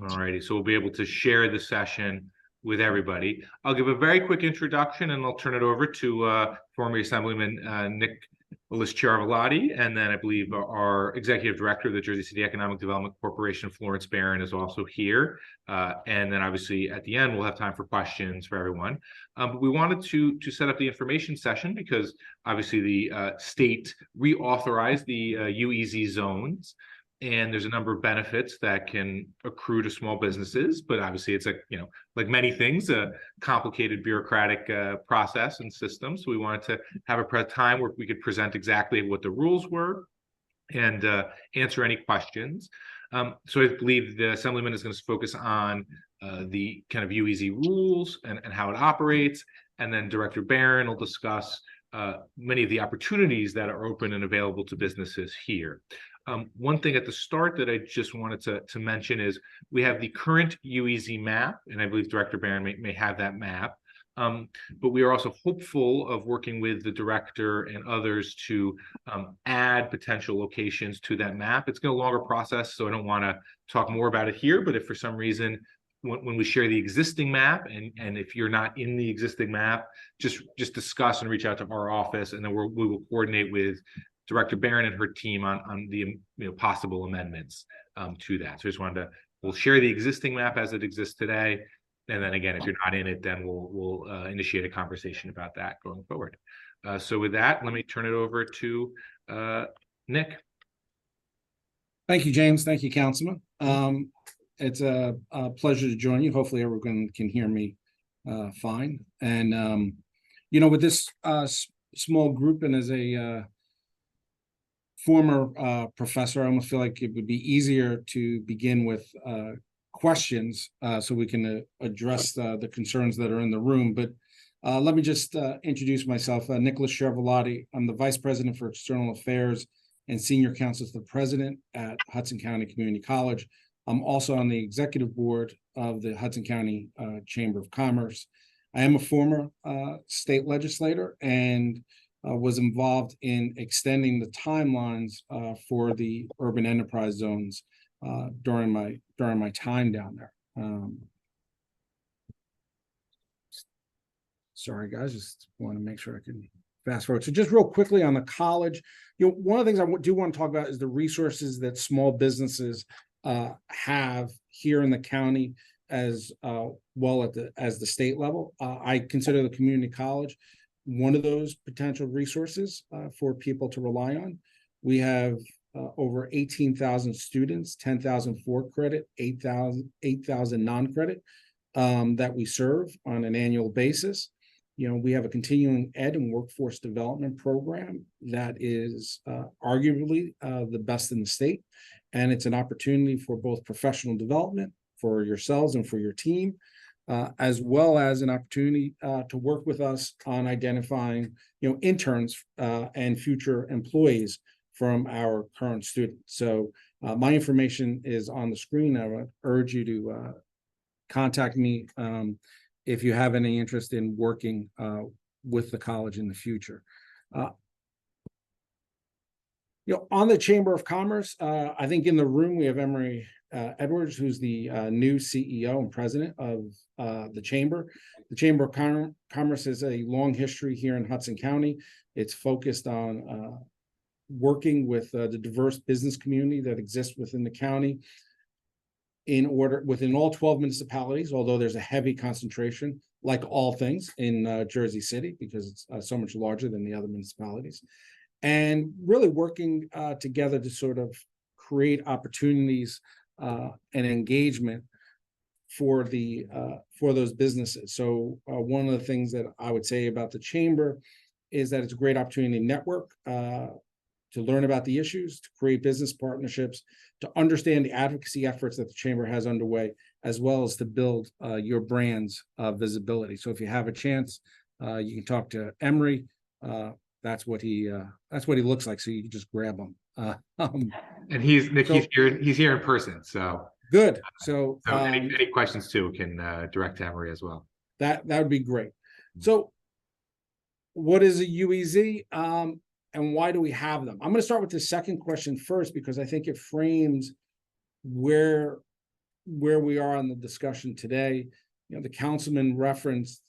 All righty, so we'll be able to share the session with everybody. I'll give a very quick introduction and I'll turn it over to former Assemblyman Nick Chiaravolati, and then I believe our Executive Director of the Jersey City Economic Development Corporation, Florence Barron, is also here. And then obviously at the end, we'll have time for questions for everyone. But we wanted to set up the information session because obviously the state reauthorized the UEZ zones. And there's a number of benefits that can accrue to small businesses, but obviously it's like many things, a complicated bureaucratic process and system. So we wanted to have a time where we could present exactly what the rules were and answer any questions. So I believe the Assemblyman is going to focus on the kind of UEZ rules and how it operates, and then Director Barron will discuss many of the opportunities that are open and available to businesses here. One thing at the start that I just wanted to mention is we have the current UEZ map, and I believe Director Barron may have that map. But we are also hopeful of working with the director and others to add potential locations to that map. It's going to be a longer process, so I don't want to talk more about it here. But if for some reason, when we share the existing map, and if you're not in the existing map, just discuss and reach out to our office, and then we will coordinate with Director Barron and her team on the possible amendments to that. So I just wanted we'll share the existing map as it exists today. And then again, if you're not in it, then we'll initiate a conversation about that going forward. So with that, let me turn it over to Nick. Thank you, James. Thank you, Councilman. It's a pleasure to join you. Hopefully everyone can hear me fine. And, with this small group, and as a former professor, I almost feel like it would be easier to begin with questions so we can address the concerns that are in the room. But let me just introduce myself. Nicholas Chiaravolati. I'm the Vice President for External Affairs and Senior Counsel to the President at Hudson County Community College. I'm also on the Executive Board of the Hudson County Chamber of Commerce. I am a former state legislator and was involved in extending the timelines for the urban enterprise zones during my time down there. Sorry, guys, just want to make sure I can fast forward. So just real quickly on the college, one of the things I do want to talk about is the resources that small businesses have here in the county as well as the state level. I consider the community college one of those potential resources for people to rely on. We have over 18,000 students, 10,000 for credit, 8,000 non-credit that we serve on an annual basis. We have a continuing ed and workforce development program that is arguably the best in the state. And it's an opportunity for both professional development for yourselves and for your team, as well as an opportunity to work with us on identifying, interns and future employees from our current students. So my information is on the screen. I would urge you to contact me if you have any interest in working with the college in the future. On the Chamber of Commerce, I think in the room we have Emery Edwards, who's the new CEO and president of the Chamber. The Chamber of Commerce has a long history here in Hudson County. It's focused on working with the diverse business community that exists within the county within all 12 municipalities, although there's a heavy concentration, like all things in Jersey City, because it's so much larger than the other municipalities. And really working together to sort of create opportunities and engagement for those businesses. So one of the things that I would say about the Chamber is that it's a great opportunity to network, to learn about the issues, to create business partnerships, to understand the advocacy efforts that the Chamber has underway, as well as to build your brand's visibility. So if you have a chance, you can talk to Emery. That's what he looks like. So you can just grab him. And he's here in person. So good. So any questions too can direct to Emery as well. That would be great. So what is a UEZ? And why do we have them? I'm going to start with the second question first, because I think it frames where where we are on the discussion today, the councilman referenced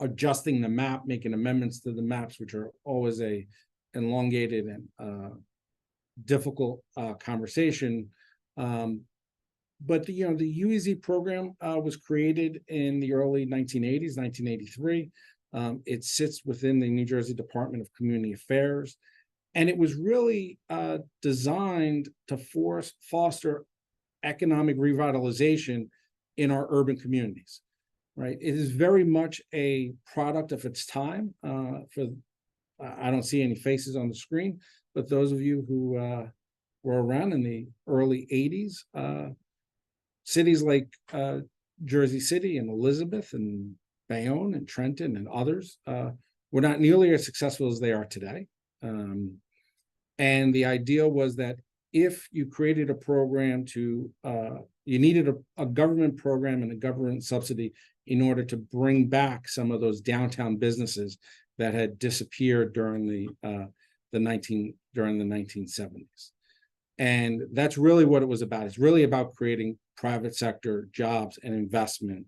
adjusting the map, making amendments to the maps, which are always a elongated and difficult conversation. But the UEZ program was created in the early 1980s, 1983. It sits within the New Jersey Department of Community Affairs, and it was really designed to foster economic revitalization in our urban communities. Right, it is very much a product of its time. I don't see any faces on the screen, but those of you who were around in the early 80s, cities like Jersey City and Elizabeth and Bayonne and Trenton and others were not nearly as successful as they are today. And the idea was that if you created a program you needed a government program and a government subsidy in order to bring back some of those downtown businesses that had disappeared during the 1970s. And that's really what it was about. It's really about creating private sector jobs and investment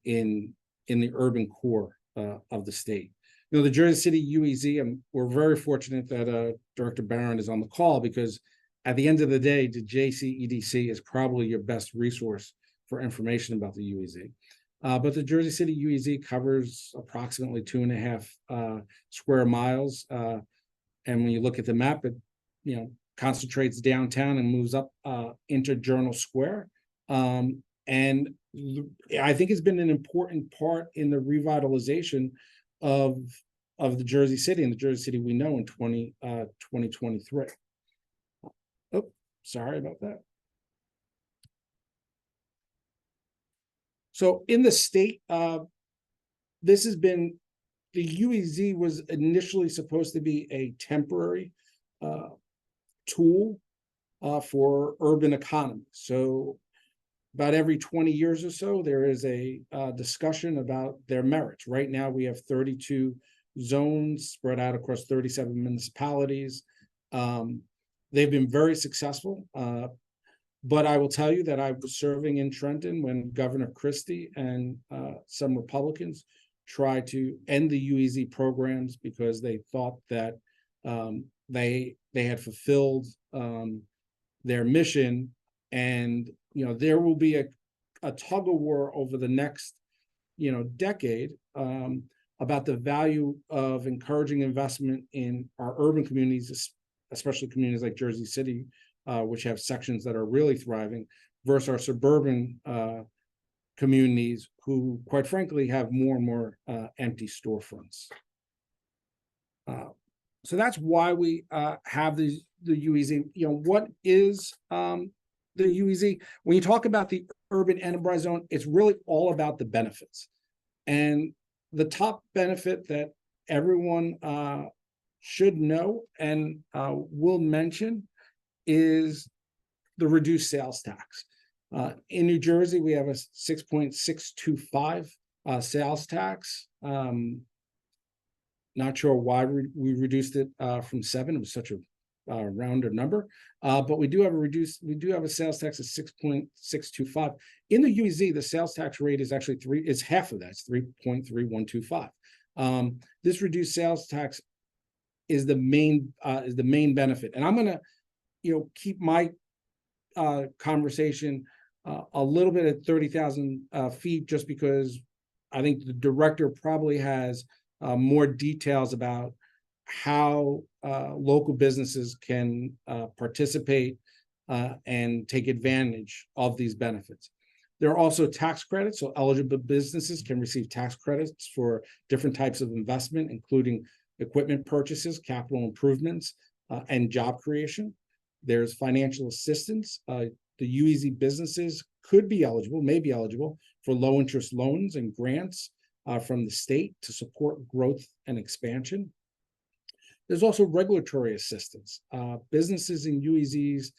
in the urban core of the state. The Jersey City UEZ, we're very fortunate that Director Barron is on the call, because at the end of the day, the JCEDC is probably your best resource for information about the UEZ. But the Jersey City UEZ covers approximately 2.5 square miles. And when you look at the map, it concentrates downtown and moves up into Journal Square. And I think it's been an important part in the revitalization of the Jersey City and the Jersey City we know in 2023. Oh, sorry about that. So in the state, this has been, the UEZ was initially supposed to be a temporary tool for urban economy. So about every 20 years or so, there is a discussion about their merits. Right now, we have 32 zones spread out across 37 municipalities. They've been very successful. But I will tell you that I was serving in Trenton when Governor Christie and some Republicans tried to end the UEZ programs because they thought that they had fulfilled their mission. And there will be a tug of war over the next decade about the value of encouraging investment in our urban communities, especially communities like Jersey City, which have sections that are really thriving, versus our suburban communities who, quite frankly, have more and more empty storefronts. So that's why we have the UEZ. What is the UEZ? When you talk about the urban enterprise zone, it's really all about the benefits. And the top benefit that everyone should know and will mention is the reduced sales tax. In New Jersey, we have a 6.625 sales tax. Not sure why we reduced it from 7. It was such a rounder number, but we do have a sales tax of 6.625. In the UEZ, the sales tax rate is actually it's half of that. It's 3.3125. This reduced sales tax is the main benefit, and I'm going to keep my conversation a little bit at 30,000 feet, just because I think the director probably has more details about how local businesses can participate and take advantage of these benefits. There are also tax credits, so eligible businesses can receive tax credits for different types of investment, including equipment purchases, capital improvements, and job creation. There's financial assistance. The UEZ businesses may be eligible for low interest loans and grants from the state to support growth and expansion. There's also regulatory assistance. Businesses in UEZs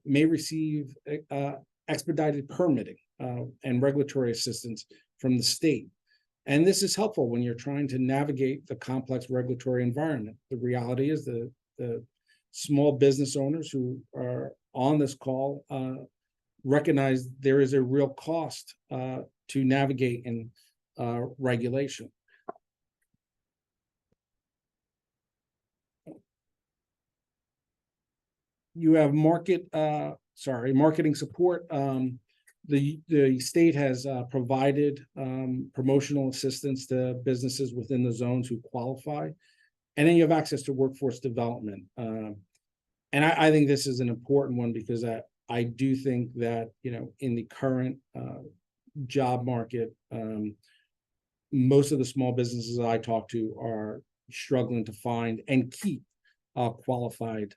may receive expedited permitting and regulatory assistance from the state. And this is helpful when you're trying to navigate the complex regulatory environment. The reality is the small business owners who are on this call recognize there is a real cost to navigate in regulation. You have marketing support. The state has provided promotional assistance to businesses within the zones who qualify, and then you have access to workforce development. And I think this is an important one because I do think that, you know, in the current job market, most of the small businesses I talk to are struggling to find and keep qualified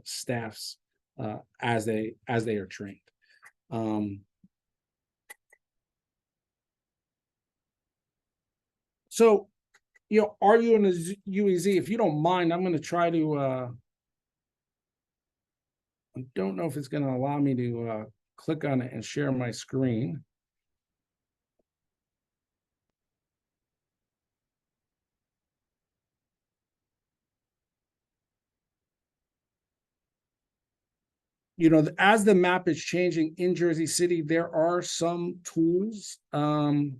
staffs as they are trained. So, you know, are you in a UEZ? If you don't mind, I'm going to try to. I don't know if it's going to allow me to click on it and share my screen. You know, as the map is changing in Jersey City, there are some tools that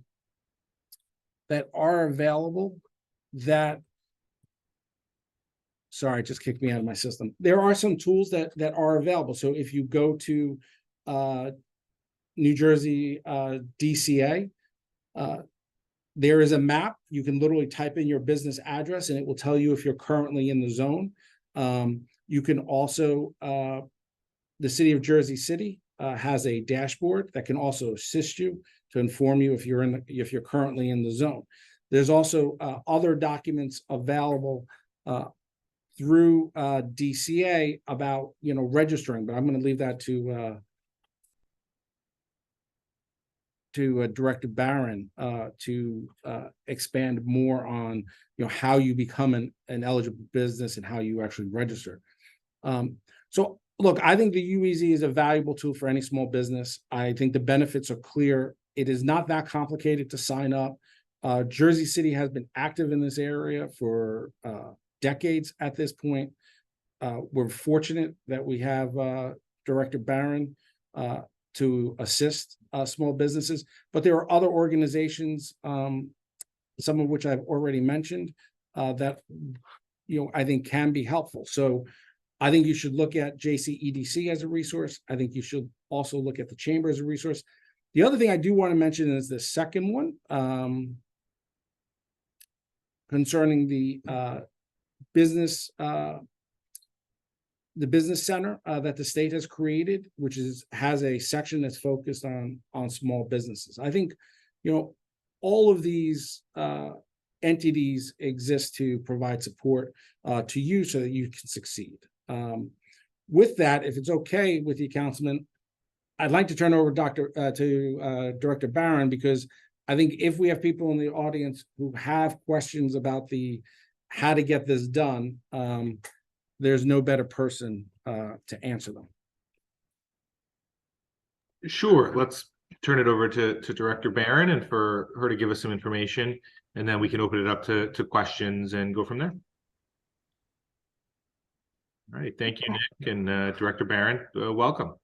are available that, sorry, it just kicked me out of my system. There are some tools that are available. So if you go to New Jersey DCA, there is a map. You can literally type in your business address and it will tell you if you're currently in the zone. You can also, the city of Jersey City has a dashboard that can also assist you to inform you if you're currently in the zone. There's also other documents available through DCA about, you know, registering, but I'm going to leave that to Director Barron to expand more on, you know, how you become an eligible business and how you actually register. So look, I think the UEZ is a valuable tool for any small business. I think the benefits are clear. It is not that complicated to sign up. Jersey City has been active in this area for decades at this point. We're fortunate that we have Director Barron to assist small businesses, but there are other organizations, some of which I've already mentioned, that, you know, I think can be helpful. So I think you should look at JCEDC as a resource. I think you should also look at the chamber as a resource. The other thing I do want to mention is the second one, concerning the business center that the state has created, which has a section that's focused on small businesses. I think, you know, all of these entities exist to provide support to you so that you can succeed. With that, if it's okay with you, Councilman, I'd like to turn over to Director Barron, because I think if we have people in the audience who have questions about how to get this done, there's no better person to answer them. Sure. Let's turn it over to Director Barron and for her to give us some information, and then we can open it up to questions and go from there. All right. Thank you, Nick, and Director Barron, welcome.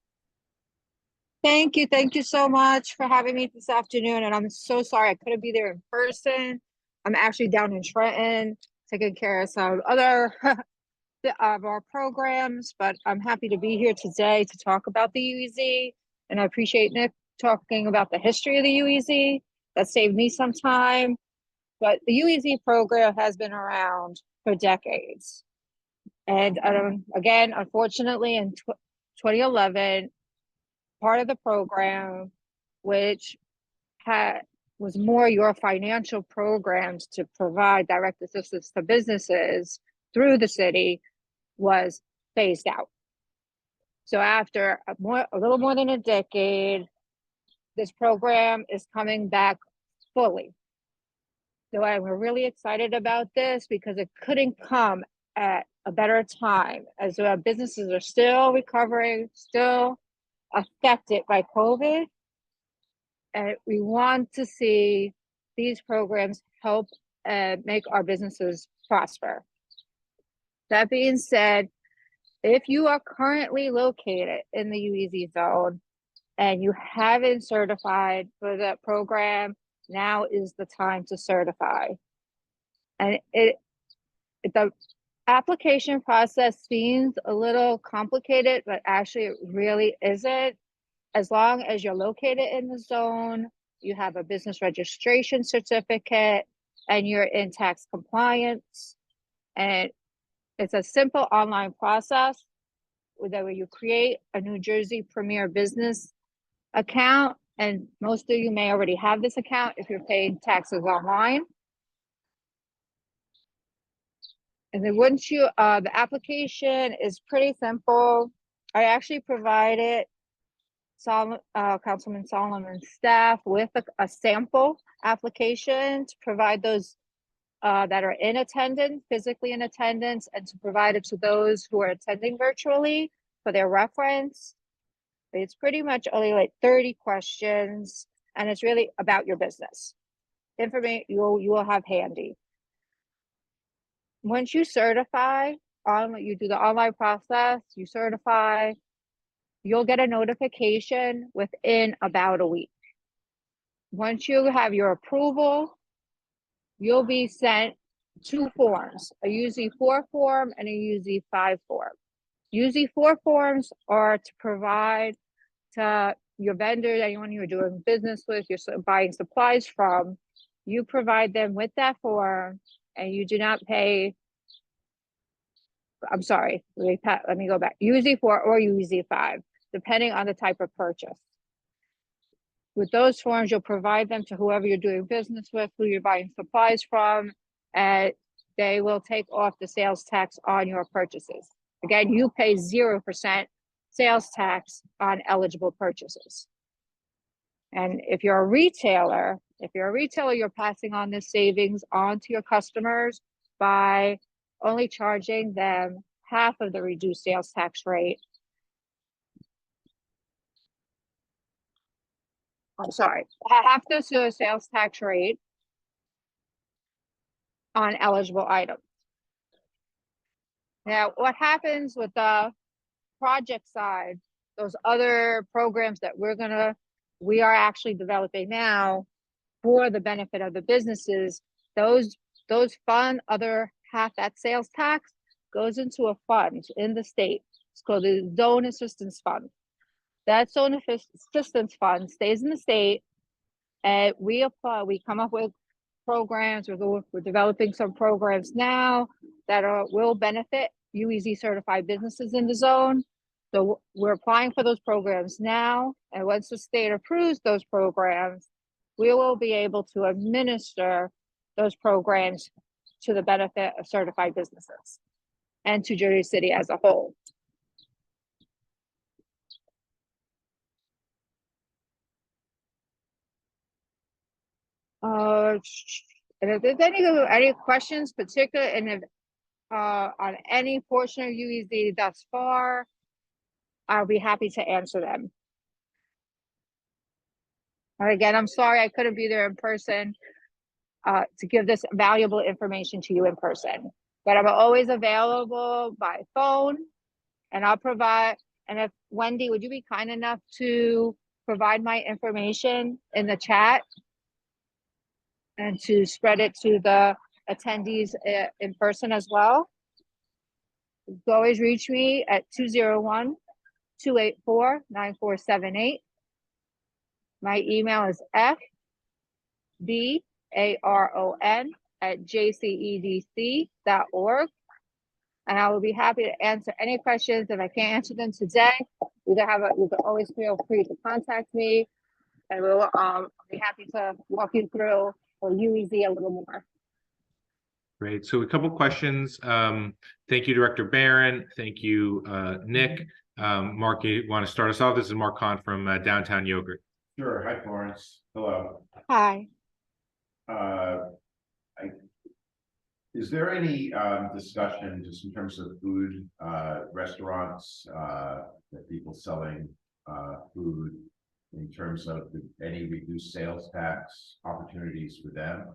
Thank you. Thank you so much for having me this afternoon. And I'm so sorry I couldn't be there in person. I'm actually down in Trenton taking care of some other of our programs, but I'm happy to be here today to talk about the UEZ. And I appreciate Nick talking about the history of the UEZ. That saved me some time. But the UEZ program has been around for decades. And again, unfortunately, in 2011, part of the program, which was more your financial programs to provide direct assistance to businesses through the city, was phased out. So after a little more than a decade, this program is coming back fully. So I'm really excited about this because it couldn't come at a better time, as businesses are still recovering, still affected by COVID. And we want to see these programs help make our businesses prosper. That being said, if you are currently located in the UEZ zone, and you haven't certified for that program, now is the time to certify. And the application process seems a little complicated, but actually it really isn't. As long as you're located in the zone, you have a business registration certificate, and you're in tax compliance. And it's a simple online process where you create a New Jersey Premier Business account, and most of you may already have this account if you're paying taxes online. And then once you, the application is pretty simple. I actually provided Councilman Solomon's staff with a sample application to provide those that are in attendance, physically in attendance, and to provide it to those who are attending virtually for their reference. It's pretty much only like 30 questions, and it's really about your business. Information you will have handy. Once you certify, you do the online process, you certify, you'll get a notification within about a week. Once you have your approval, you'll be sent 2 forms, a UZ4 form and a UZ5 form. UZ4 forms are to provide to your vendor, anyone you're doing business with, you're buying supplies from, you provide them with that form, and you do not pay. I'm sorry, let me go back. UZ4 or UZ5, depending on the type of purchase. With those forms, you'll provide them to whoever you're doing business with, who you're buying supplies from, and they will take off the sales tax on your purchases. Again, you pay 0% sales tax on eligible purchases. And if you're a retailer, you're passing on the savings on to your customers by only charging them half of the reduced sales tax rate. I'm sorry, half the sales tax rate on eligible items. Now, what happens with the project side, those other programs that we are actually developing now for the benefit of the businesses, those fund, other half that sales tax goes into a fund in the state. It's called the Zone Assistance Fund. That Zone Assistance Fund stays in the state, and we come up with programs. We're developing some programs now that will benefit UEZ certified businesses in the zone. So we're applying for those programs now, and once the state approves those programs, we will be able to administer those programs to the benefit of certified businesses and to Jersey City as a whole. And if there's any questions, particularly and on any portion of UEZ thus far, I'll be happy to answer them. And again, I'm sorry I couldn't be there in person to give this valuable information to you in person, but I'm always available by phone, and I'll provide. And if Wendy, would you be kind enough to provide my information in the chat and to spread it to the attendees in person as well? You can always reach me at 201-284-9478. My email is fbaron@jcedc.org. And I will be happy to answer any questions. If I can't answer them today, you can always feel free to contact me, and we'll be happy to walk you through or UEZ a little more. Great. So a couple questions. Thank you, Director Barron. Thank you, Nick. Mark, you want to start us off? This is Mark Kahn from Downtown Yogurt. Sure. Hi, Florence. Hello. Hi. Is there any discussion just in terms of food restaurants that people selling food in terms of any reduced sales tax opportunities for them?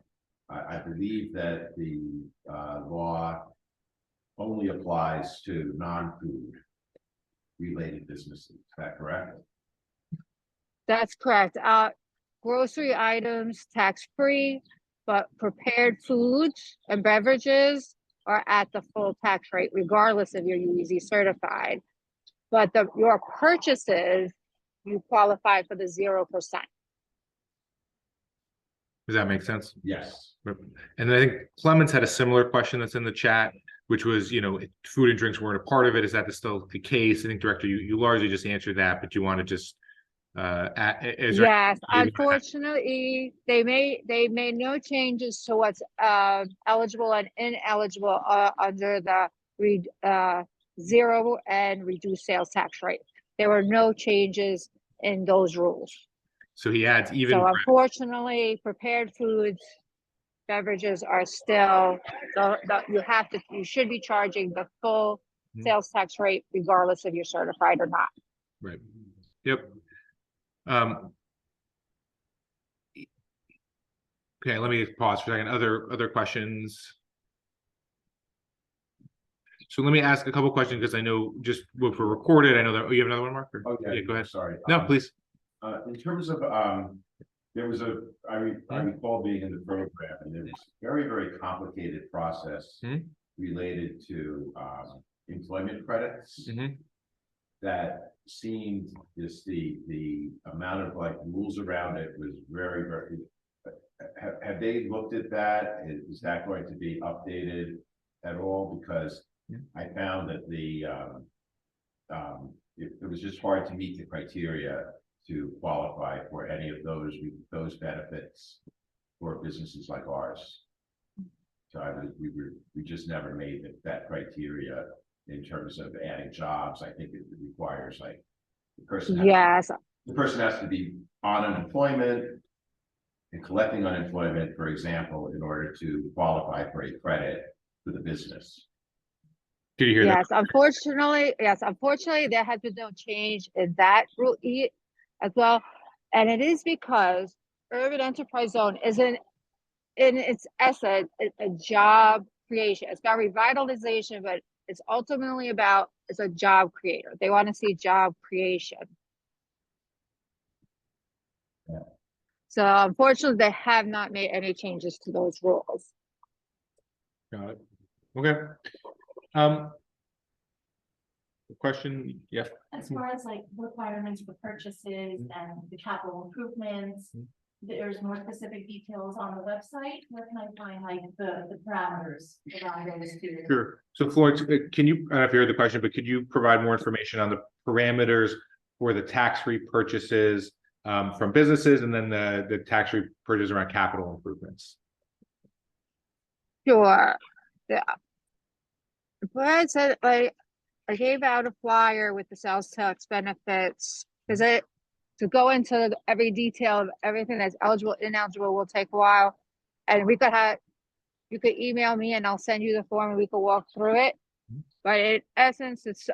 I believe that the law only applies to non-food related businesses. Is that correct? That's correct. Grocery items tax-free, but prepared foods and beverages are at the full tax rate regardless if you're UEZ certified. But your purchases, you qualify for the 0%. Does that make sense? Yes. And then I think Clemens had a similar question that's in the chat, which was, if food and drinks weren't a part of it. Is that still the case? I think, Director, you largely just answered that, but you want to just Yes, unfortunately, they made no changes to what's eligible and ineligible under the 0 and reduced sales tax rate. There were no changes in those rules. So he adds even. So unfortunately, prepared foods, beverages are still you should be charging the full sales tax rate regardless if you're certified or not. Right. Yep. Okay, let me pause for a second. Other questions. So let me ask a couple questions because I know just what we're recorded. I know that. Oh, you have another one, Mark? Or? Oh, yeah, Go ahead. Sorry. No, please. In terms of, there was I recall being in the program, and there was a very, very complicated process related to employment credits that seemed the amount of rules around it was very, very. Have they looked at that? Is that going to be updated at all? Because I found that it was just hard to meet the criteria to qualify for any of those benefits for businesses like ours. So we just never made that criteria in terms of adding jobs. I think it requires the person has to be on unemployment and collecting unemployment, for example, in order to qualify for a credit for the business. Did you hear that? Unfortunately, there has been no change in that rule as well. And it is because urban enterprise zone is in its essence a job creation. It's about revitalization, but it's ultimately it's a job creator. They want to see job creation. Yeah. So unfortunately, they have not made any changes to those rules. Got it. Okay. Question, yeah. As far as requirements for purchases and the capital improvements, there's more specific details on the website. Where can I find the parameters around those two? Sure. So Florence, can you, I don't know if you heard the question, but could you provide more information on the parameters for the tax-free purchases from businesses and then the tax-free purchases around capital improvements? Sure. Yeah. But I said, I gave out a flyer with the sales tax benefits because to go into every detail of everything that's eligible, ineligible will take a while. And you could email me and I'll send you the form and we could walk through it. But in essence, it's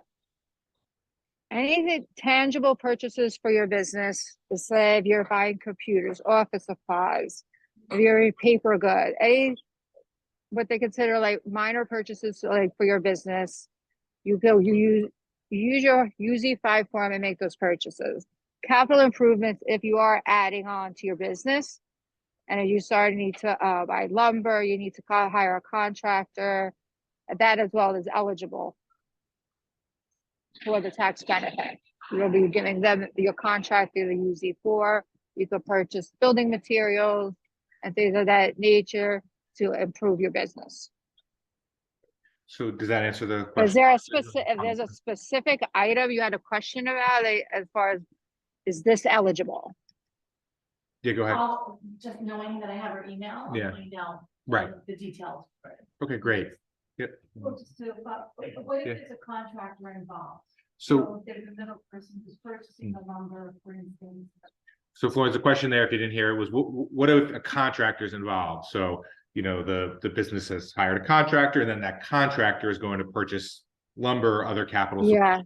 anything tangible purchases for your business. Say if you're buying computers, office supplies, if you're a paper good, what they consider minor purchases for your business. You use your UZ5 form and make those purchases. Capital improvements, if you are adding on to your business, and if you need to buy lumber, you need to hire a contractor, that as well is eligible for the tax benefit. You'll be giving them your contractor the UZ4. You could purchase building materials and things of that nature to improve your business. So does that answer the question? Is there if there's a specific item you had a question about as far as, is this eligible? Yeah, go ahead. Just knowing that I have her email, Yeah. I'll find out Right. the details. Okay, great. Yep. What if there's a contractor involved? So there's a middle person who's purchasing the lumber, for instance. So Florence, the question there, if you didn't hear it, was what if a contractor's involved? So, the business has hired a contractor and then that contractor is going to purchase lumber or other capital supplies.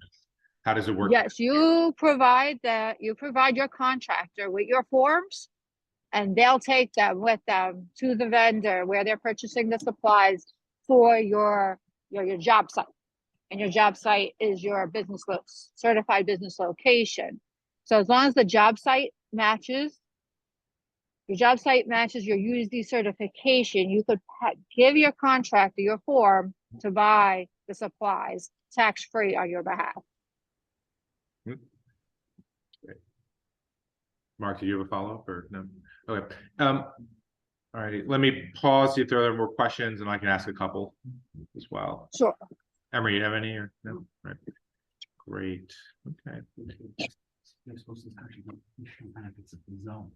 How does it work? Yes, you provide your contractor with your forms and they'll take them with them to the vendor where they're purchasing the supplies for your job site. And your job site is your certified business location. So as long as the job site matches your UEZ certification, you could give your contractor your form to buy the supplies tax-free on your behalf. Mark, do you have a follow-up or no? Okay. All righty, let me pause, see if there are more questions, and I can ask a couple as well. Sure. Emery, you have any or no? Right. Great. Okay.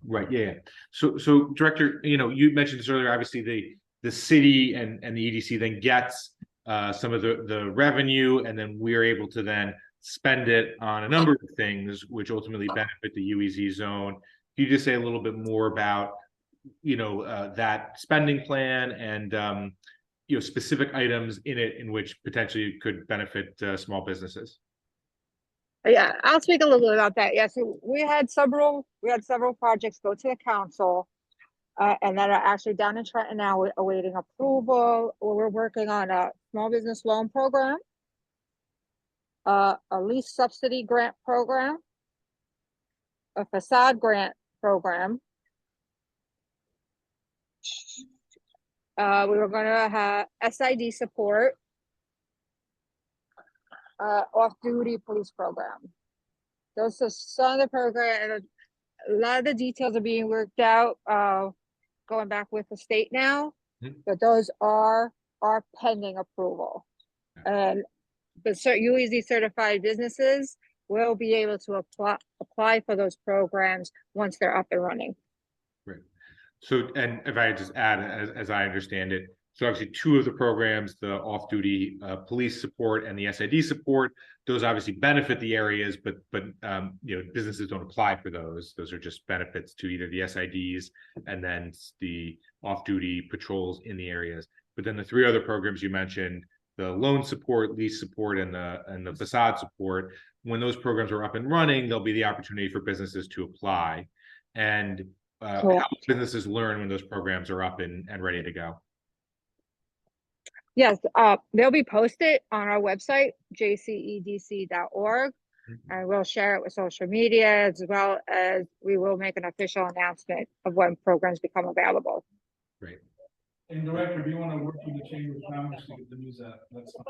Right. Yeah. So Director, you mentioned this earlier. Obviously, the city and the EDC then gets some of the revenue, and then we are able to then spend it on a number of things, which ultimately benefit the UEZ zone. Can you just say a little bit more about that spending plan and specific items in it in which potentially could benefit small businesses? Yeah, I'll speak a little bit about that. Yeah, so we had several projects go to the council, and that are actually down in Trenton now awaiting approval. We're working on a small business loan program, a lease subsidy grant program, a facade grant program. We were going to have SID support, off-duty police program. Those are some of the program, and a lot of the details are being worked out, going back with the state now, but those are pending approval. And but UEZ certified businesses will be able to apply for those programs once they're up and running. Right. So, and if I just add, as I understand it, so obviously two of the programs, the off-duty police support and the SID support, those obviously benefit the areas, but businesses don't apply for those. Those are just benefits to either the SIDs and then the off-duty patrols in the areas. But then the three other programs you mentioned, the loan support, lease support, and the facade support, when those programs are up and running, there'll be the opportunity for businesses to apply. And how businesses learn when those programs are up and ready to go. Yes, they'll be posted on our website, jcedc.org, and we'll share it with social media, as well as we will make an official announcement of when programs become available. Great. And Director, do you want to work with the Chamber of Commerce to get the news out? That's fine.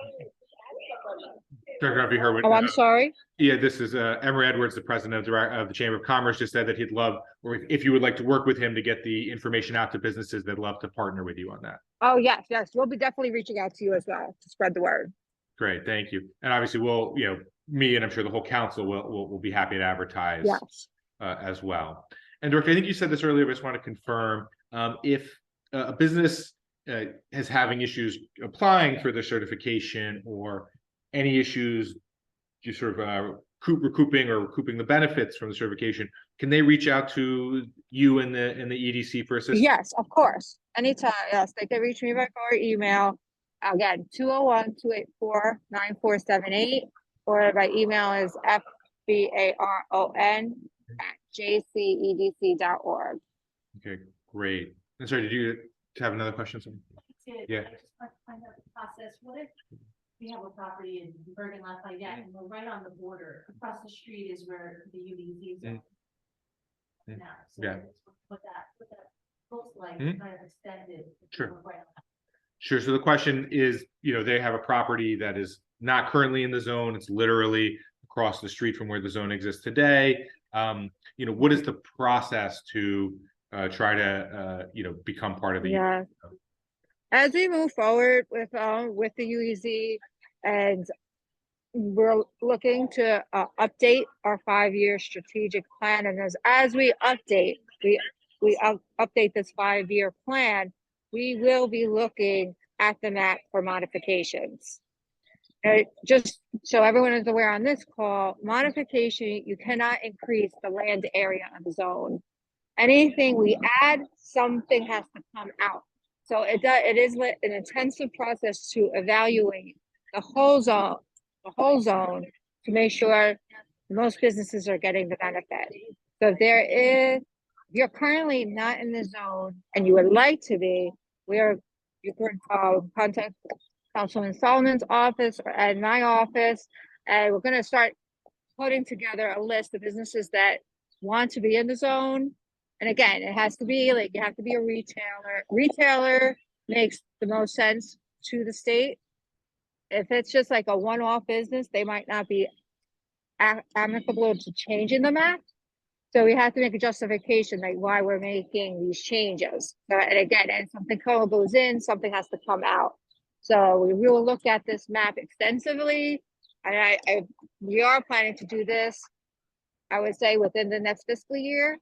Director, have you heard what? Oh, I'm sorry. Yeah, this is Emery Edwards, the president of the Chamber of Commerce, just said that he'd love, or if you would like to work with him to get the information out to businesses, they'd love to partner with you on that. Oh, yes. We'll be definitely reaching out to you as well to spread the word. Great, thank you. And obviously, we'll, me and I'm sure the whole council will be happy to advertise as well. And Director, I think you said this earlier, but I just want to confirm if a business is having issues applying for the certification or any issues, you sort of recouping the benefits from the certification, can they reach out to you and the EDC for assistance? Yes, of course. Anytime. Yes, they can reach me by phone or email. Again, 201-284-9478, or my email is fbaron@jcedc.org. Okay, great. And sorry, did you have another question? Yeah. I just want to find out the process. What if we have a property in Bergen Lafayette and we're right on the border? Across the street is where the UEZ is now. So what that looks like, kind of extended. Sure. Right on. Sure. So the question is, they have a property that is not currently in the zone. It's literally across the street from where the zone exists today. What is the process to try to, become part of the? Yeah. As we move forward with the UEZ, and we're looking to update our 5-year strategic plan, and as we update, we update this 5-year plan, we will be looking at the map for modifications. Just so everyone is aware on this call, modification, you cannot increase the land area of the zone. Anything we add, something has to come out. So it is an intensive process to evaluate the whole zone to make sure most businesses are getting the benefit. So if you're currently not in the zone and you would like to be, you can contact Councilman Solomon's office and my office, and we're going to start putting together a list of businesses that want to be in the zone. And again, it has to be like, you have to be a retailer. Retailer makes the most sense to the state. If it's just like a one-off business, they might not be amicable to changing the map. So we have to make a justification like why we're making these changes. So, and again, and something goes in, something has to come out. So we will look at this map extensively. And we are planning to do this, I would say within the next fiscal year,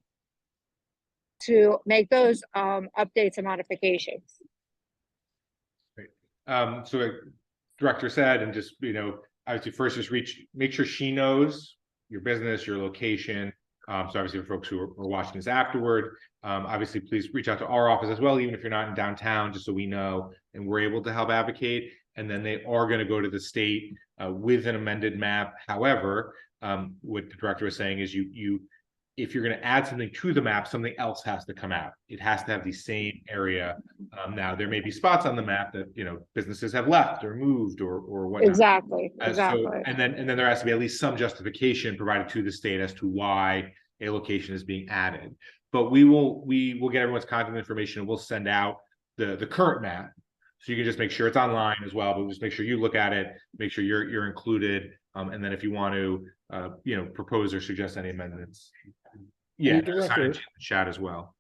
to make those updates and modifications. So like director said, and just, obviously first just make sure she knows your business, your location. So obviously for folks who are watching this afterward, obviously please reach out to our office as well, even if you're not in downtown, just so we know and we're able to help advocate. And then they are going to go to the state with an amended map. However, what the director was saying is if you're going to add something to the map, something else has to come out. It has to have the same area. Now there may be spots on the map that businesses have left or moved or whatnot. Exactly. So, and then there has to be at least some justification provided to the state as to why a location is being added. But we will get everyone's contact information and we'll send out the current map. So you can just make sure it's online as well, but just make sure you look at it, make sure you're included. And then if you want to propose or suggest any amendments, Director, sign chat as well.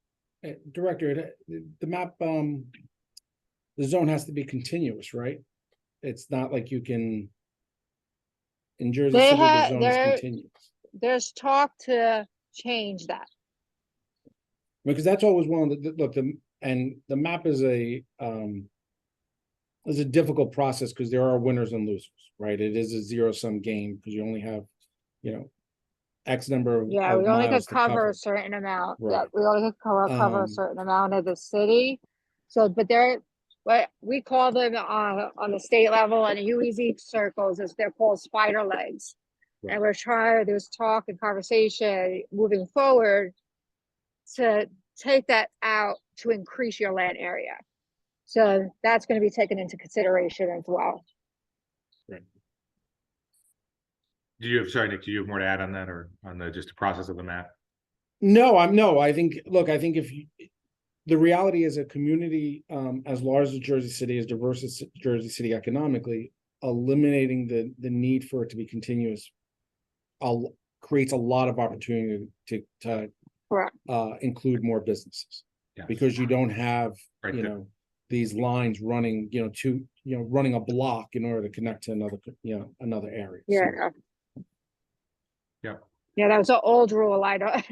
Director, the map, the zone has to be continuous, right? It's not like you can, in Jersey City, the zone is continuous. There's talk to change that. Because that's always one of the map is a difficult process because there are winners and losers, right? It is a zero-sum game because you only have, X number of we only could cover a to certain amount. Right. Yeah, we only could cover a certain amount of the city. So, but what we call them on the state level and UEZ circles is they're called spider legs. Right. And there's talk and conversation moving forward to take that out to increase your land area. So that's going to be taken into consideration as well. Right. Nick, do you have more to add on that or on just the process of the map? No, I think the reality is a community as large as Jersey City, as diverse as Jersey City economically, eliminating the need for it to be continuous creates a lot of opportunity to include more businesses. Yes. Because you don't have these lines running running a block in order to connect to another area. Yeah. So, Yeah, that was an old rule. I don't.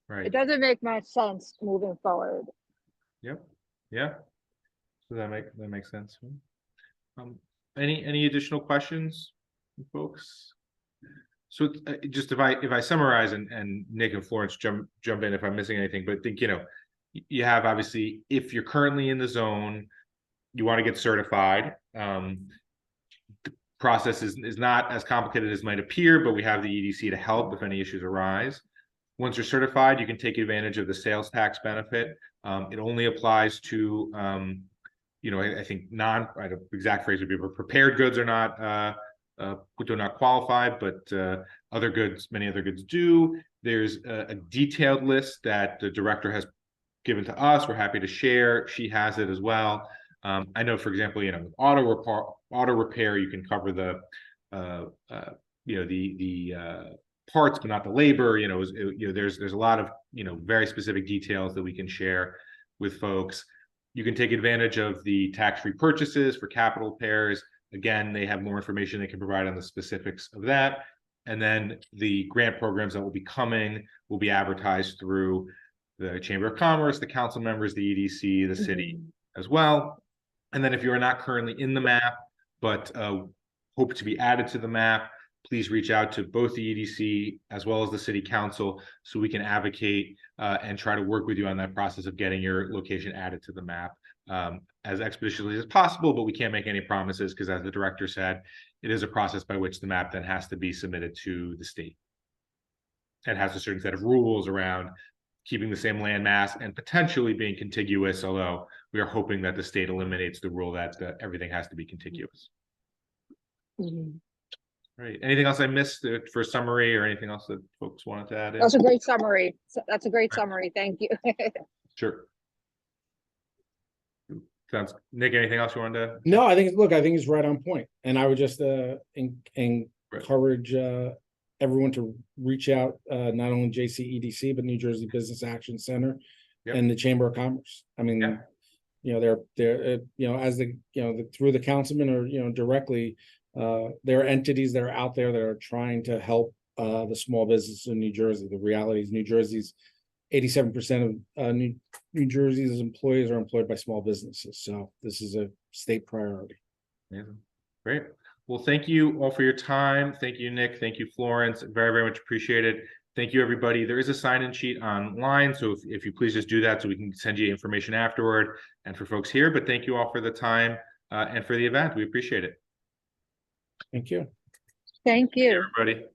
Right. It doesn't make much sense moving forward. Yep. Yeah. So that makes sense. Any additional questions, folks? So just if I summarize and Nick and Florence jump in if I'm missing anything, but I think you have obviously if you're currently in the zone, you want to get certified. The process is not as complicated as might appear, but we have the EDC to help if any issues arise. Once you're certified, you can take advantage of the sales tax benefit. It only applies to I think the exact phrase would be prepared goods are not do not qualify, but many other goods do. There's a detailed list that the director has given to us. We're happy to share. She has it as well. I know, for example, auto repair, you can cover the parts, but not the labor. There's a lot of very specific details that we can share with folks. You can take advantage of the tax-free purchases for capital repairs. Again, they have more information they can provide on the specifics of that. And then the grant programs that will be coming will be advertised through the Chamber of Commerce, the council members, the EDC, the city as well. And then if you are not currently in the map, but hope to be added to the map, please reach out to both the EDC as well as the city council so we can advocate and try to work with you on that process of getting your location added to the map as expeditiously as possible, but we can't make any promises because as the director said, it is a process by which the map then has to be submitted to the state. And has a certain set of rules around keeping the same land mass and potentially being contiguous, although we are hoping that the state eliminates the rule that everything has to be contiguous. Great. Anything else I missed for summary or anything else that folks wanted to add in? That's a great summary. That's a great summary. Thank you. Sure. Sounds, Nick, anything else you wanted to? No, I think, look, I think it's right on point. And I would just encourage everyone to reach out, not only JCEDC, but New Jersey Business Action Center Yep. and the Chamber of Commerce. I mean, Yeah. you know, they're you know, as the, you know, through the councilman or, you know, directly, there are entities that are out there that are trying to help the small business in New Jersey. The reality is New Jersey's 87% of New Jersey's employees are employed by small businesses. So this is a state priority. Amazing. Great. Well, thank you all for your time. Thank you, Nick. Thank you, Florence. Very, very much appreciated. Thank you, everybody. There is a sign-in sheet online, so if you please just do that so we can send you information afterward and for folks here. But thank you all for the time and for the event. We appreciate it. Thank you. Thank you. Everybody.